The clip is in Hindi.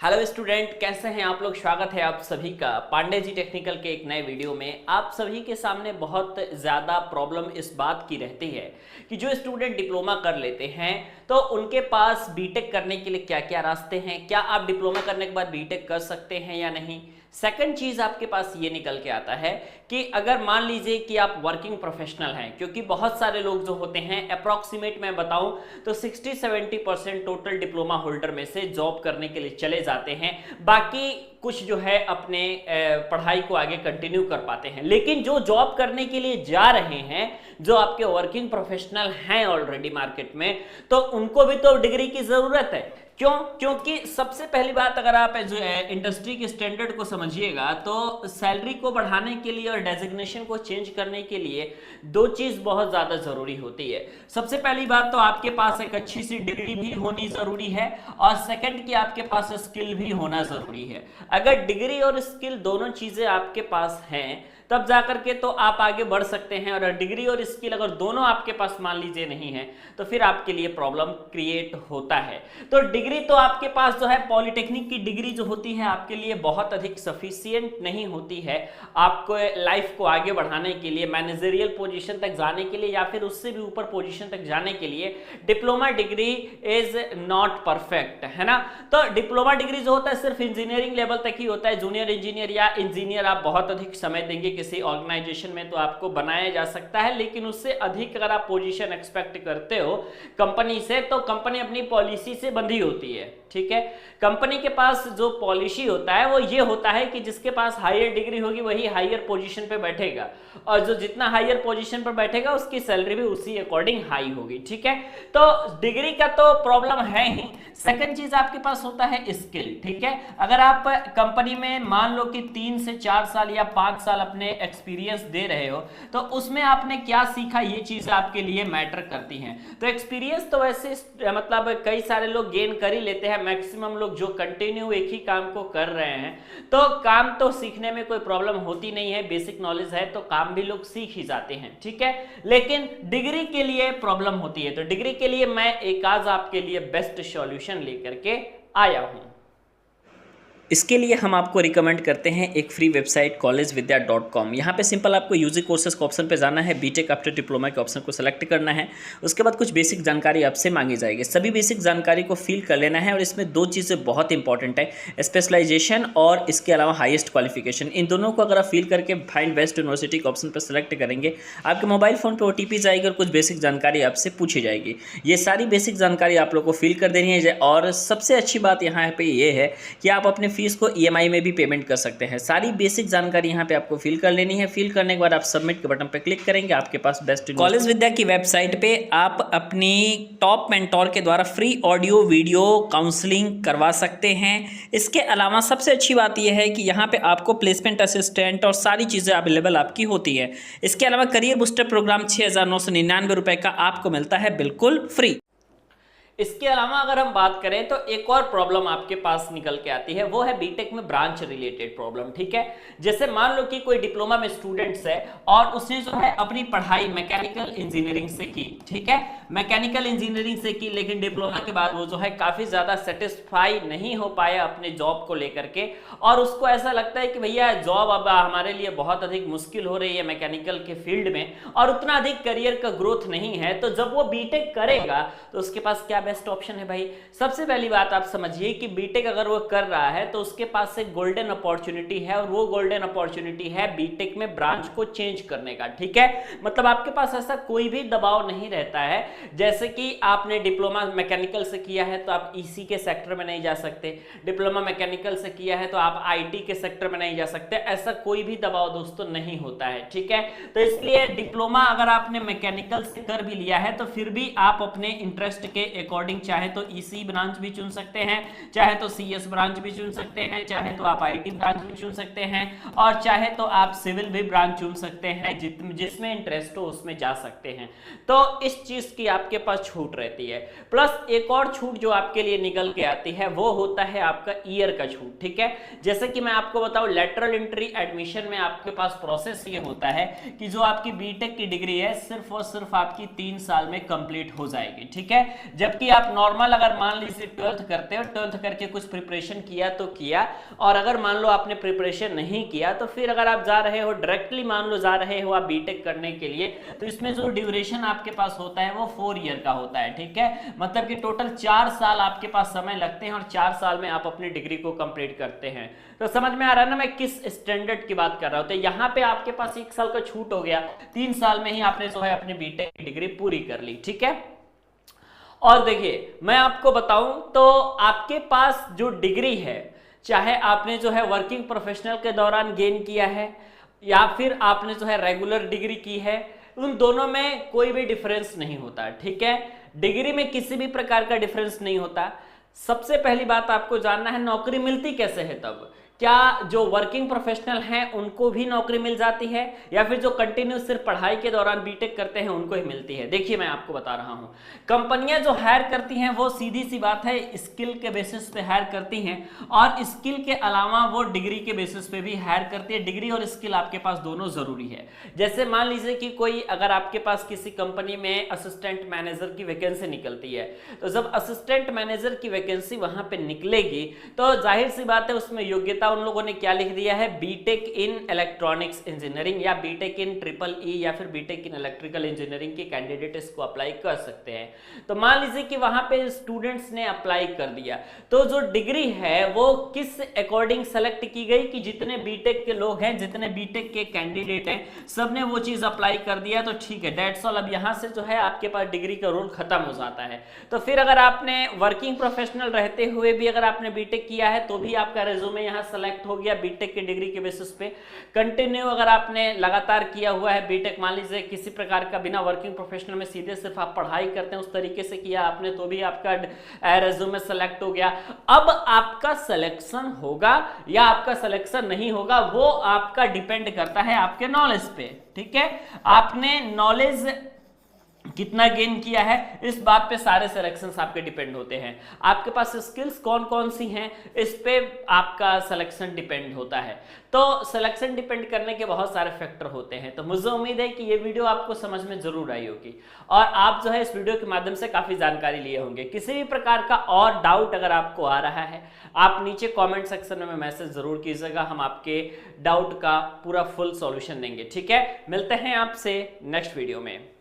हेलो स्टूडेंट, कैसे हैं आप लोग। स्वागत है आप सभी का पांडे जी टेक्निकल के एक नए वीडियो में। आप सभी के सामने बहुत ज़्यादा प्रॉब्लम इस बात की रहती है कि जो स्टूडेंट डिप्लोमा कर लेते हैं तो उनके पास बीटेक करने के लिए क्या क्या रास्ते हैं, क्या आप डिप्लोमा करने के बाद बीटेक कर सकते हैं या नहीं। सेकंड चीज़ आपके पास ये निकल के आता है कि अगर मान लीजिए कि आप वर्किंग प्रोफेशनल हैं, क्योंकि बहुत सारे लोग जो होते हैं अप्रॉक्सीमेट मैं बताऊं तो 60-70% टोटल डिप्लोमा होल्डर में से जॉब करने के लिए चले जाते हैं, बाकी कुछ जो है अपने पढ़ाई को आगे कंटिन्यू कर पाते हैं। लेकिन जो जॉब करने के लिए जा रहे हैं, जो आपके वर्किंग प्रोफेशनल हैं ऑलरेडी मार्केट में, तो उनको भी तो डिग्री की जरूरत है। क्यों? क्योंकि सबसे पहली बात, अगर आप जो है इंडस्ट्री के स्टैंडर्ड को समझिएगा तो सैलरी को बढ़ाने के लिए और डेजिग्नेशन को चेंज करने के लिए दो चीज बहुत ज्यादा जरूरी होती है। सबसे पहली बात तो आपके पास एक अच्छी सी डिग्री भी होनी जरूरी है, और सेकंड कि आपके पास स्किल भी होना जरूरी है। अगर डिग्री और स्किल दोनों चीजें आपके पास हैं तब जाकर के तो आप आगे बढ़ सकते हैं, और डिग्री और स्किल अगर दोनों आपके पास मान लीजिए नहीं है तो फिर आपके लिए प्रॉब्लम क्रिएट होता है। तो डिग्री तो आपके पास जो है पॉलिटेक्निक की डिग्री जो होती है आपके लिए बहुत अधिक सफिशिएंट नहीं होती है आपको लाइफ को आगे बढ़ाने के लिए, मैनेजरियल पोजीशन तक जाने के लिए या फिर उससे भी ऊपर पोजीशन तक जाने के लिए diploma degree is not perfect, है ना। तो डिप्लोमा डिग्री जो होता है सिर्फ इंजीनियरिंग लेवल तक ही होता है। जूनियर इंजीनियर या इंजीनियर आप बहुत अधिक समय देंगे किसी ऑर्गेनाइजेशन में तो आपको बनाया जा सकता है, लेकिन उससे अधिक अगर आप पोजीशन एक्सपेक्ट करते हो कंपनी से तो कंपनी अपनी पॉलिसी से बंधी होती है, ठीक है। कंपनी के पास जो पॉलिसी होता है वो ये होता है कि जिसके पास हायर डिग्री होगी वही हायर पोजीशन पे बैठेगा, और जो जितना हायर पोजीशन पर बैठेगा उसकी सैलरी भी उसी अकॉर्डिंग हाई होगी, ठीक है। तो डिग्री का तो प्रॉब्लम है ही। सेकंड चीज आपके पास होता है स्किल, ठीक है। अगर आप कंपनी में मान लो कि 3 से 4 साल या 5 साल अपने एक्सपीरियंस दे रहे हो तो उसमें आपने क्या सीखा, ये चीज आपके लिए मैटर करती है। तो एक्सपीरियंस तो वैसे मतलब कई सारे लोग गेन कर ही लेते हैं, मैक्सिमम लोग जो कंटिन्यू एक ही काम को कर रहे हैं तो काम तो सीखने में कोई प्रॉब्लम होती नहीं है, बेसिक नॉलेज है तो काम भी लोग सीख ही जाते हैं, ठीक है। लेकिन डिग्री के लिए प्रॉब्लम होती है, तो डिग्री के लिए मैं एक आज आपके लिए बेस्ट सॉल्यूशन लेकर के आया हूं। इसके लिए हम आपको रिकमेंड करते हैं एक फ्री वेबसाइट collegevidya.com। यहाँ पे सिंपल आपको यूजी कोर्सेज के ऑप्शन पे जाना है, बीटेक आफ्टर डिप्लोमा के ऑप्शन को सेलेक्ट करना है। उसके बाद कुछ बेसिक जानकारी आपसे मांगी जाएगी, सभी बेसिक जानकारी को फिल कर लेना है। और इसमें दो चीज़ें बहुत इंपॉर्टेंट है, स्पेशलाइजेशन और इसके अलावा हाईएस्ट क्वालिफिकेशन। इन दोनों को अगर आप फिल करके फाइंड बेस्ट यूनिवर्सिटी के ऑप्शन पर सेलेक्ट करेंगे आपके मोबाइल फ़ोन पर OTP जाएगी और कुछ बेसिक जानकारी आपसे पूछी जाएगी। ये सारी बेसिक जानकारी आप लोग को फिल कर देनी है। और सबसे अच्छी बात यहाँ पे ये है कि आप अपने फीस को EMI में भी पेमेंट कर सकते हैं। सारी बेसिक जानकारी यहाँ पे आपको फिल कर लेनी है। फिल करने के बाद आप सबमिट के बटन पे क्लिक करेंगे, आपके पास बेस्ट कॉलेज विद्या की वेबसाइट पे आप अपनी टॉप मेंटोर के द्वारा फ्री ऑडियो वीडियो काउंसलिंग करवा सकते हैं। इसके अलावा सबसे अच्छी बात यह है कि यहाँ पे आपको प्लेसमेंट असिस्टेंट और सारी चीज़ें अवेलेबल आपकी होती है। इसके अलावा करियर बूस्टर प्रोग्राम 6,999 रुपये का आपको मिलता है बिल्कुल फ्री। इसके अलावा अगर हम बात करें तो एक और प्रॉब्लम आपके पास निकल के आती है, वो है बीटेक में ब्रांच रिलेटेड प्रॉब्लम, ठीक है। जैसे मान लो कि कोई डिप्लोमा में स्टूडेंट्स है और उसने जो है अपनी पढ़ाई मैकेनिकल इंजीनियरिंग से की, ठीक है, मैकेनिकल इंजीनियरिंग से की, लेकिन डिप्लोमा के बाद वो जो है काफी ज्यादा सेटिस्फाई नहीं हो पाया अपने जॉब को लेकर के, और उसको ऐसा लगता है कि भैया जॉब अब हमारे लिए बहुत अधिक मुश्किल हो रही है मैकेनिकल के फील्ड में और उतना अधिक करियर का ग्रोथ नहीं है। तो जब वो बीटेक करेगा तो उसके पास क्या बेस्ट ऑप्शन है भाई। सबसे पहली बात आप समझिए कि बीटेक अगर वो कर रहा है तो उसके पास एक गोल्डन अपॉर्चुनिटी है, और वो गोल्डन अपॉर्चुनिटी है बीटेक में ब्रांच को चेंज करने का, ठीक है। मतलब आपके पास ऐसा कोई भी दबाव नहीं रहता है, जैसे कि आपने डिप्लोमा मैकेनिकल से किया है तो आप ईसी के सेक्टर में नहीं जा सकते, डिप्लोमा मैकेनिकल से किया है तो आप आईटी के सेक्टर में नहीं जा सकते, ऐसा कोई भी दबाव दोस्तों नहीं होता है, ठीक है। तो इसलिए डिप्लोमा अगर आपने मैकेनिकल से कर भी लिया है तो फिर भी आप अपने इंटरेस्ट के अकॉर्डिंग चाहे तो ईसी ब्रांच भी चुन सकते हैं, चाहे तो सीएस ब्रांच भी चुन सकते हैं, चाहे तो आप आईटी ब्रांच भी चुन सकते हैं, और चाहे तो आप सिविल भी ब्रांच चुन सकते हैं, जिसमें इंटरेस्ट हो उसमें जा सकते हैं। तो इस चीज की आपके पास छूट रहती है। प्लस एक और छूट जो आपके लिए निकल के आती है वो होता है आपका ईयर का छूट, ठीक है। जैसे कि मैं आपको बताऊं लेटरल एंट्री एडमिशन में आपके पास प्रोसेस ये होता है कि जो आपकी बीटेक की डिग्री है सिर्फ और सिर्फ आपकी 3 साल में कंप्लीट हो जाएगी, ठीक है। जबकि जबकि आप नॉर्मल अगर मान लीजिए 12th करते हो, 12th करके कुछ प्रिपरेशन किया तो किया, और अगर मान लो आपने प्रिपरेशन नहीं किया तो फिर अगर आप जा रहे हो डायरेक्टली, मान लो जा रहे हो आप बीटेक करने के लिए, तो इसमें जो ड्यूरेशन आपके पास होता है वो 4 ईयर का होता है, ठीक है। मतलब कि टोटल 4 साल आपके पास समय लगते हैं और 4 साल में आप अपनी डिग्री को कंप्लीट करते हैं। तो समझ में आ रहा है ना मैं किस स्टैंडर्ड की बात कर रहा हूं। तो यहाँ पे आपके पास 1 साल का छूट हो गया, 3 साल में ही आपने जो है अपनी बीटेक की डिग्री पूरी कर ली, ठीक है। और देखिए मैं आपको बताऊं तो आपके पास जो डिग्री है, चाहे आपने जो है वर्किंग प्रोफेशनल के दौरान गेन किया है या फिर आपने जो है रेगुलर डिग्री की है, उन दोनों में कोई भी डिफरेंस नहीं होता, ठीक है। डिग्री में किसी भी प्रकार का डिफरेंस नहीं होता। सबसे पहली बात आपको जानना है नौकरी मिलती कैसे है। तब क्या जो वर्किंग प्रोफेशनल हैं उनको भी नौकरी मिल जाती है या फिर जो कंटिन्यू सिर्फ पढ़ाई के दौरान बीटेक करते हैं उनको ही मिलती है। देखिए मैं आपको बता रहा हूं, कंपनियां जो हायर करती हैं वो सीधी सी बात है स्किल के बेसिस पे हायर करती हैं, और स्किल के अलावा वो डिग्री के बेसिस पे भी हायर करती है। डिग्री और स्किल आपके पास दोनों जरूरी है। जैसे मान लीजिए कि कोई अगर आपके पास किसी कंपनी में असिस्टेंट मैनेजर की वैकेंसी निकलती है, तो जब असिस्टेंट मैनेजर की वैकेंसी वहां पे निकलेगी तो जाहिर सी बात है उसमें योग्यता उन लोगों ने क्या लिख दिया है, बीटेक इन इलेक्ट्रॉनिक्स इंजीनियरिंग या बीटेक इन ट्रिपल ई या फिर बीटेक इन इलेक्ट्रिकल इंजीनियरिंग के कैंडिडेट इसको अप्लाई कर सकते हैं। तो मान लीजिए कि वहां पे स्टूडेंट्स ने अप्लाई कर दिया, तो जो डिग्री है वो किस अकॉर्डिंग सेलेक्ट की गई कि जितने बीटेक के लोग हैं, जितने बीटेक के कैंडिडेट हैं, सबने वो चीज अप्लाई कर दिया तो ठीक है, दैट्स ऑल। अब यहां से जो है आपके पास डिग्री का रोल खत्म हो जाता है। तो फिर अगर आपने वर्किंग प्रोफेशनल रहते हुए भी अगर आपने बीटेक किया है तो भी आपका रेज्यूमे यहां सेलेक्ट हो गया बीटेक की डिग्री के बेसिस पे। कंटिन्यू अगर आपने लगातार किया हुआ है बीटेक, मान लीजिए किसी प्रकार का बिना वर्किंग प्रोफेशनल में सीधे सिर्फ आप पढ़ाई करते हैं उस तरीके से किया आपने, तो भी आपका रेज्यूमे सेलेक्ट हो गया। अब आपका सिलेक्शन होगा या आपका सिलेक्शन नहीं होगा वो आपका डिपेंड करता है आपके नॉलेज पे, ठीक है। आपने नॉलेज कितना गेन किया है इस बात पे सारे सिलेक्शंस आपके डिपेंड होते हैं। आपके पास स्किल्स कौन कौन सी हैं इस पे आपका सिलेक्शन डिपेंड होता है। तो सिलेक्शन डिपेंड करने के बहुत सारे फैक्टर होते हैं। तो मुझे उम्मीद है कि ये वीडियो आपको समझ में जरूर आई होगी और आप जो है इस वीडियो के माध्यम से काफी जानकारी लिए होंगे। किसी भी प्रकार का और डाउट अगर आपको आ रहा है आप नीचे कमेंट सेक्शन में मैसेज जरूर कीजिएगा, हम आपके डाउट का पूरा फुल सॉल्यूशन देंगे, ठीक है। मिलते हैं आपसे नेक्स्ट वीडियो में।